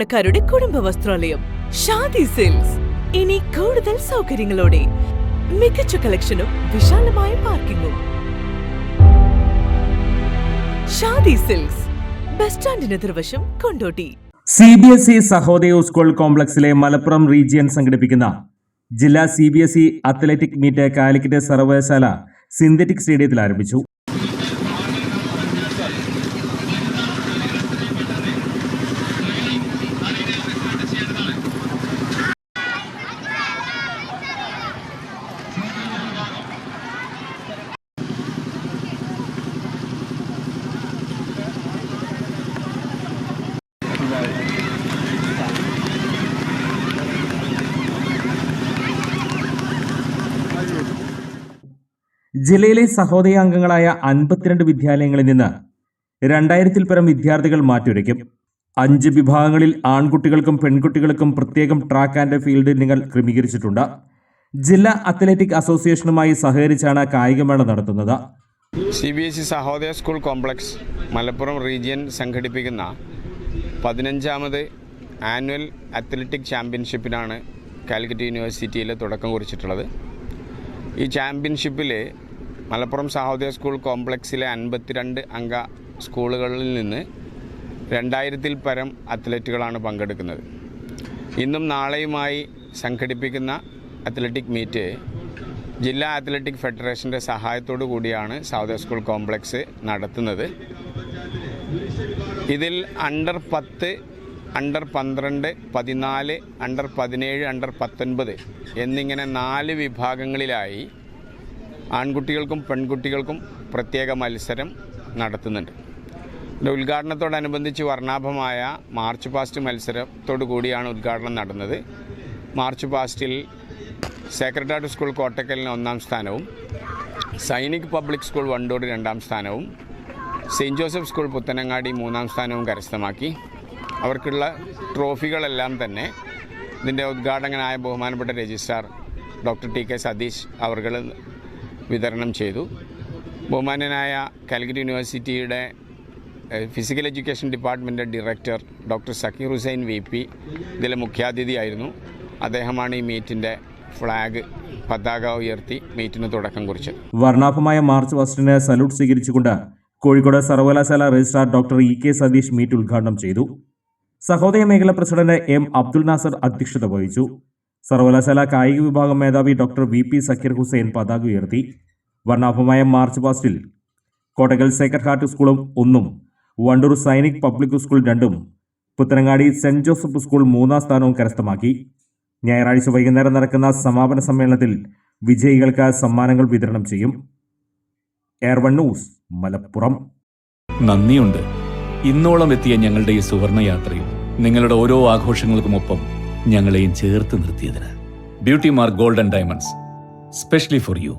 സാധാരണക്കാരുടെ കുടുംബ വസ്ത്രാലയം ഷാദി സിൽക്സ്. ഇനി കൂടുതൽ സൗകര്യങ്ങളോടെ മികച്ച കളക്ഷനും വിശാലമായ പാർക്കിംഗും. ഷാദി സിൽക്സ്, ബസ് സ്റ്റാൻഡിന് എതിർവശം, കൊണ്ടോട്ടി. CBSE സഹോദയ സ്കൂൾ കോംപ്ലക്സിലെ മലപ്പുറം റീജിയൻ സംഘടിപ്പിക്കുന്ന ജില്ലാ CBSE അത്ലറ്റിക് മീറ്റ് കാലിക്കറ്റ് സർവകലാശാല സിന്തറ്റിക് സ്റ്റേഡിയത്തിൽ ആരംഭിച്ചു. ജില്ലയിലെ സഹോദയാംഗങ്ങളായ 52 വിദ്യാലയങ്ങളിൽ നിന്ന് 2000-ൽ പരം വിദ്യാർത്ഥികൾ മാറ്റുരയ്ക്കും. 5 വിഭാഗങ്ങളിൽ ആൺകുട്ടികൾക്കും പെൺകുട്ടികൾക്കും പ്രത്യേകം ട്രാക്ക് ആൻഡ് ഫീൽഡ് ഇനങ്ങൾ ക്രമീകരിച്ചിട്ടുണ്ട്. ജില്ലാ അത്ലറ്റിക് അസോസിയേഷനുമായി സഹകരിച്ചാണ് കായികമേള നടത്തുന്നത്. CBSE Sahodaya school complex Malappuram region സംഘടിപ്പിക്കുന്ന 15ാമത് ആനുവൽ അത്ലറ്റിക് ചാമ്പ്യൻഷിപ്പിനാണ് കാലിക്കറ്റ് യൂണിവേഴ്സിറ്റിയിൽ തുടക്കം കുറിച്ചിട്ടുള്ളത്. ഈ ചാമ്പ്യൻഷിപ്പിൽ മലപ്പുറം സഹോദയ സ്കൂൾ കോംപ്ലക്സിലെ 52 അംഗ സ്കൂളുകളിൽ നിന്ന് 2000-ൽ പരം അത്ലറ്റുകളാണ് പങ്കെടുക്കുന്നത്. ഇന്നും നാളെയുമായി സംഘടിപ്പിക്കുന്ന അത്ലറ്റിക് മീറ്റ് ജില്ലാ അത്ലറ്റിക് ഫെഡറേഷൻ്റെ സഹായത്തോടു കൂടിയാണ് സഹോദയ സ്കൂൾ കോംപ്ലക്സ് നടത്തുന്നത്. ഇതിൽ അണ്ടർ 10, അണ്ടർ 12, 14, അണ്ടർ 17, അണ്ടർ 19 എന്നിങ്ങനെ 4 വിഭാഗങ്ങളിലായി ആൺകുട്ടികൾക്കും പെൺകുട്ടികൾക്കും പ്രത്യേക മത്സരം നടത്തുന്നുണ്ട്. ഇതിൻ്റെ ഉദ്ഘാടനത്തോടനുബന്ധിച്ച് വർണ്ണാഭമായ മാർച്ച് പാസ്റ്റ് മത്സരത്തോടു കൂടിയാണ് ഉദ്ഘാടനം നടന്നത്. മാർച്ച് പാസ്റ്റിൽ സേക്രഡ് ഹാർട്ട് സ്കൂൾ കോട്ടക്കലിന് 1ാം സ്ഥാനവും, സൈനിക് പബ്ലിക് സ്കൂൾ വണ്ടൂർ 2ാം സ്ഥാനവും, സെയിൻറ്റ് ജോസഫ് സ്കൂൾ പുത്തനങ്ങാടി 3ാം സ്ഥാനവും കരസ്ഥമാക്കി. അവർക്കുള്ള ട്രോഫികളെല്ലാം തന്നെ ഇതിൻ്റെ ഉദ്ഘാടകനായ ബഹുമാനപ്പെട്ട രജിസ്ട്രാർ ഡോക്ടർ TK സതീഷ് അവർ വിതരണം ചെയ്തു. ബഹുമാന്യനായ കാലിക്കറ്റ് യൂണിവേഴ്സിറ്റിയുടെ physical education department director doctor Zakir Hussain VP ഇതിലെ മുഖ്യാതിഥിയായിരുന്നു. അദ്ദേഹമാണ് ഈ മീറ്റിൻ്റെ ഫ്ലാഗ് പതാക ഉയർത്തി മീറ്റിന് തുടക്കം കുറിച്ചത്. വർണ്ണാഭമായ മാർച്ച് പാസ്റ്റിന് സല്യൂട്ട് സ്വീകരിച്ചുകൊണ്ട് കോഴിക്കോട് സർവകലാശാല registrar doctor EK Satheesh meet ഉദ്ഘാടനം ചെയ്തു. സഹോദയ മേഖല പ്രസിഡന്റ് M അബ്ദുൽ നാസർ അധ്യക്ഷത വഹിച്ചു. സർവകലാശാല കായിക വിഭാഗം മേധാവി ഡോക്ടർ VP സക്കീർ ഹുസൈൻ പതാക ഉയർത്തി. വർണ്ണാഭമായ മാർച്ച് പാസ്റ്റിൽ കോട്ടക്കൽ സേക്രഡ് ഹാർട്ട് സ്കൂളും 1ഉം, വണ്ടൂർ സൈനിക് പബ്ലിക് സ്കൂൾ 2ഉം, പുത്തനങ്ങാടി സെന്റ് ജോസഫ് സ്കൂൾ 3ാം സ്ഥാനവും കരസ്ഥമാക്കി. ഞായറാഴ്ച വൈകുന്നേരം നടക്കുന്ന സമാപന സമ്മേളനത്തിൽ വിജയികൾക്ക് സമ്മാനങ്ങൾ വിതരണം ചെയ്യും. എയർ1 ന്യൂസ്, മലപ്പുറം. നന്ദിയുണ്ട്. ഇന്നോളം എത്തിയ ഞങ്ങളുടെ ഈ സുവർണയാത്രയിൽ നിങ്ങളുടെ ഓരോ ആഘോഷങ്ങൾക്കുമൊപ്പം ഞങ്ങളെയും ചേർത്ത് നിർത്തിയതിന്. Beauty Mark gold and diamonds, specially for U.